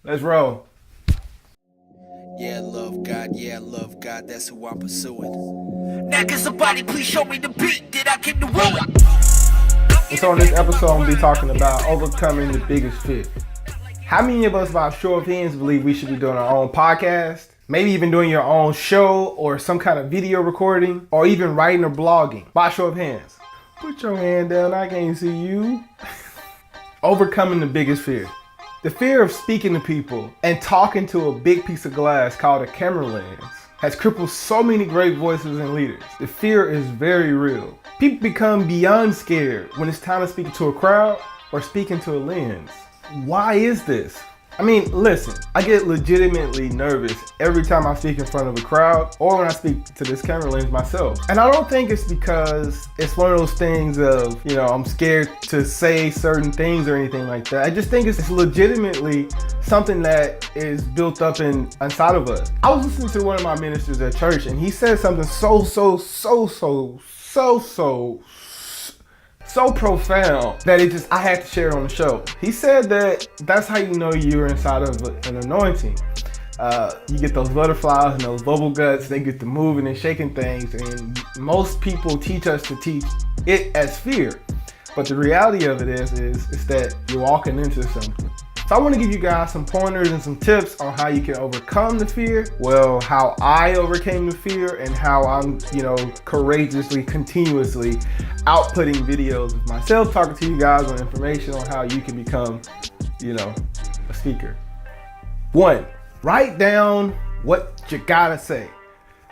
Let's roll. Yeah, I love God, that's who I'm pursuing. Now can somebody please show me the beat that I came to ruin? And so on this episode, I'm gonna be talking about overcoming the biggest fear. How many of us, by a show of hands, believe we should be doing our own podcast? Maybe even doing your own show or some kind of video recording, or even writing or blogging. By a show of hands. Put your hand down, I can't see you. Overcoming the biggest fear. The fear of speaking to people and talking to a big piece of glass called a camera lens has crippled so many great voices and leaders. The fear is very real. People become beyond scared when it's time to speak to a crowd or speaking to a lens. Why is this? I mean, listen, I get legitimately nervous every time I speak in front of a crowd or when I speak to this camera lens myself. And I don't think it's because it's one of those things of, I'm scared to say certain things or anything like that. I just think it's legitimately something that is built up inside of us. I was listening to one of my ministers at church and he said something so profound that I had to share it on the show. He said that that's how you know you're inside of an anointing. You get those butterflies and those bubble guts, they get to moving and shaking things, and most people teach us to teach it as fear. But the reality of it is that you're walking into something. So I want to give you guys some pointers and some tips on how you can overcome the fear. Well, how I overcame the fear and how I'm, courageously, continuously outputting videos of myself, talking to you guys on information on how you can become, a speaker. 1, write down what you gotta say.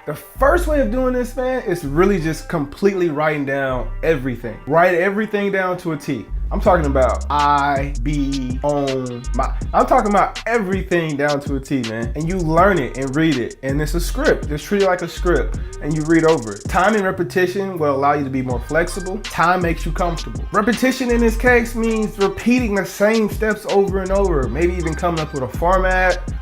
The first way of doing this, man, is really just completely writing down everything. Write everything down to a T. I'm talking about I'm talking about everything down to a T, man. And you learn it and read it. And it's a script. Just treat it like a script and you read over it. Time and repetition will allow you to be more flexible. Time makes you comfortable. Repetition in this case means repeating the same steps over and over. Maybe even coming up with a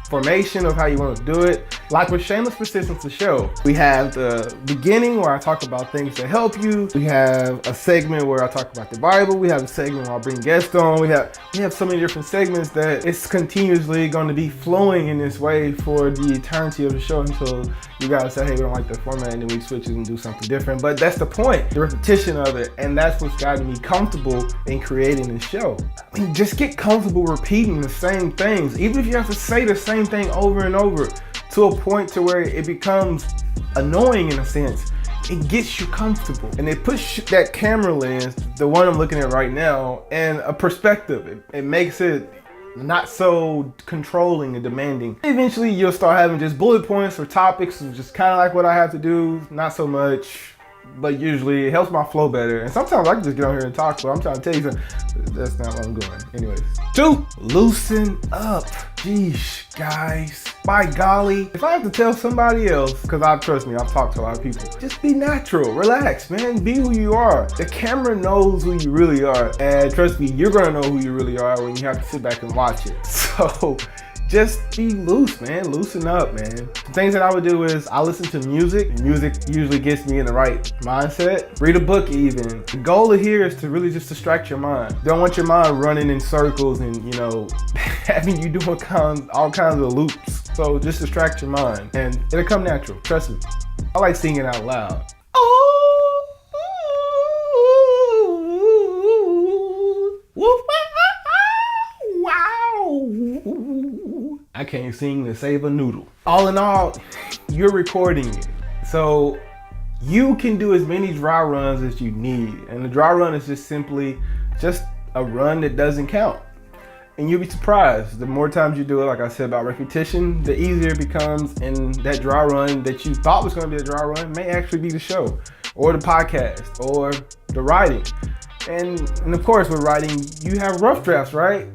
formation of how you want to do it. Like with Shameless Persistence, the show, we have the beginning where I talk about things that help you. We have a segment where I talk about the Bible. We have a segment where I'll bring guests on. We have so many different segments that it's continuously going to be flowing in this way for the eternity of the show until you guys say, hey, we don't like that format, and then we switch it and do something different. But that's the point, the repetition of it, and that's what's gotten me comfortable in creating this show. I mean, just get comfortable repeating the same things, even if you have to say the same thing over and over to a point to where it becomes annoying in a sense. It gets you comfortable and it puts that camera lens, the one I'm looking at right now, in a perspective. It makes it not so controlling and demanding. Eventually you'll start having just bullet points or topics, just kind of like what I have to do, not so much. But usually it helps my flow better. And sometimes I can just get on here and talk, but I'm trying to tell you something. That's not what I'm doing. Anyways. 2, loosen up. Jeez, guys. By golly, if I have to tell somebody else, because trust me, I've talked to a lot of people, just be natural, relax, man, be who you are. The camera knows who you really are. And trust me, you're gonna know who you really are when you have to sit back and watch it. So, just be loose, man. Loosen up, man. The things that I would do is I listen to music. Music usually gets me in the right mindset. Read a book even. The goal of here is to really just distract your mind. Don't want your mind running in circles and, having you doing all kinds of loops. So just distract your mind and it'll come natural. Trust me. I like singing out loud. I can't sing to save a noodle. All in all, you're recording it. So you can do as many dry runs as you need. And the dry run is just simply just a run that doesn't count. And you'll be surprised. The more times you do it, like I said about repetition, the easier it becomes. And that dry run that you thought was going to be a dry run may actually be the show or the podcast or the writing. And of course, with writing, you have rough drafts, right?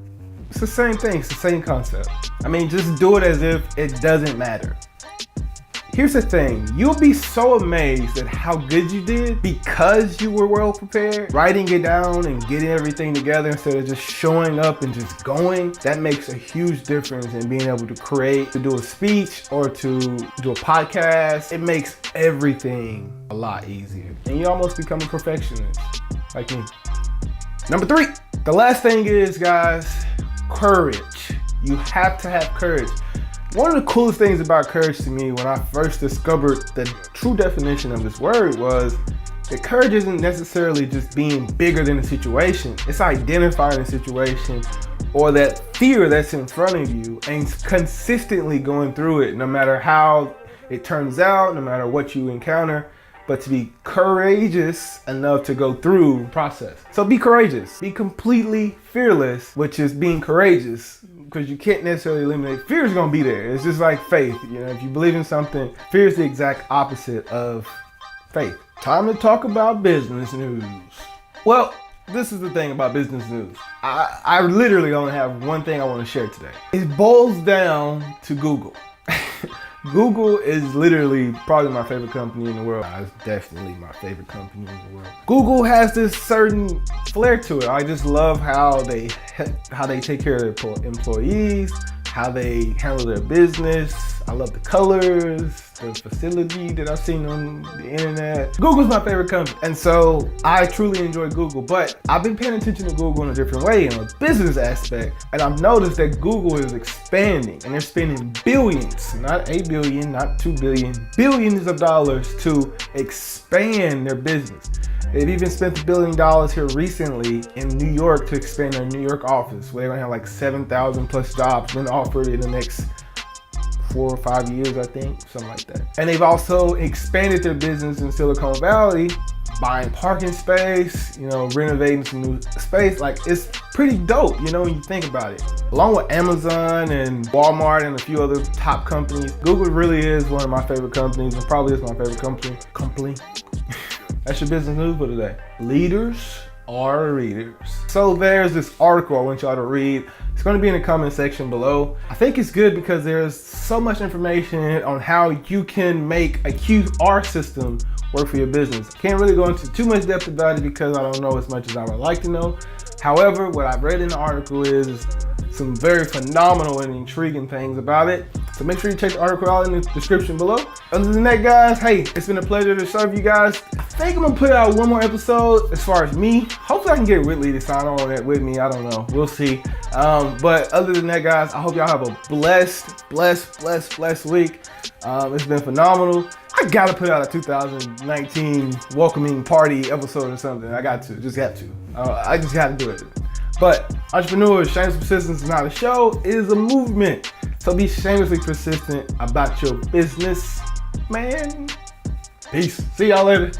It's the same thing. It's the same concept. I mean, just do it as if it doesn't matter. Here's the thing, you'll be so amazed at how good you did because you were well prepared. Writing it down and getting everything together instead of just showing up and just going, that makes a huge difference in being able to create, to do a speech or to do a podcast. It makes everything a lot easier. And you almost become a perfectionist, like me. Number 3, the last thing is, guys, courage. You have to have courage. One of the coolest things about courage to me when I first discovered the true definition of this word was that courage isn't necessarily just being bigger than the situation. It's identifying the situation or that fear that's in front of you and consistently going through it, no matter how it turns out, no matter what you encounter, but to be courageous enough to go through the process. So be courageous, be completely fearless, which is being courageous, because you can't necessarily eliminate, fear is gonna be there. It's just like faith, if you believe in something, fear is the exact opposite of faith. Time to talk about business news. Well, this is the thing about business news. I literally only have one thing I want to share today. It boils down to Google. Google is literally probably my favorite company in the world. It's definitely my favorite company in the world. Google has this certain flair to it. I just love how they take care of their employees, how they handle their business. I love the colors, the facility that I've seen on the internet. Google's my favorite company. And so I truly enjoy Google, but I've been paying attention to Google in a different way, in a business aspect. And I've noticed that Google is expanding and they're spending billions, not 8 billion, not 2 billion, billions of dollars to expand their business. They've even spent $1 billion here recently in New York to expand their New York office, where they're gonna have like 7,000 plus jobs been offered in the next 4 or 5 years, I think, something like that. And they've also expanded their business in Silicon Valley, buying parking space, renovating some new space. Like, it's pretty dope, when you think about it. Along with Amazon and Walmart and a few other top companies, Google really is one of my favorite companies, and probably is my favorite company. That's your business news for today. Leaders are readers. So there's this article I want y'all to read. It's going to be in the comment section below. I think it's good because there's so much information on how you can make a QR system work for your business. Can't really go into too much depth about it because I don't know as much as I would like to know. However, what I've read in the article is some very phenomenal and intriguing things about it. So make sure you check the article out in the description below. Other than that, guys, hey, it's been a pleasure to serve you guys. I think I'm gonna put out one more episode as far as me. Hopefully I can get Whitley to sign on that with me. I don't know, we'll see. But other than that, guys, I hope y'all have a blessed week. It's been phenomenal. I gotta put out a 2019 welcoming party episode or something. I just got to. I just gotta do it. But entrepreneurs, shameless persistence is not a show, it is a movement. So be shamelessly persistent about your business, man. Peace. See y'all later.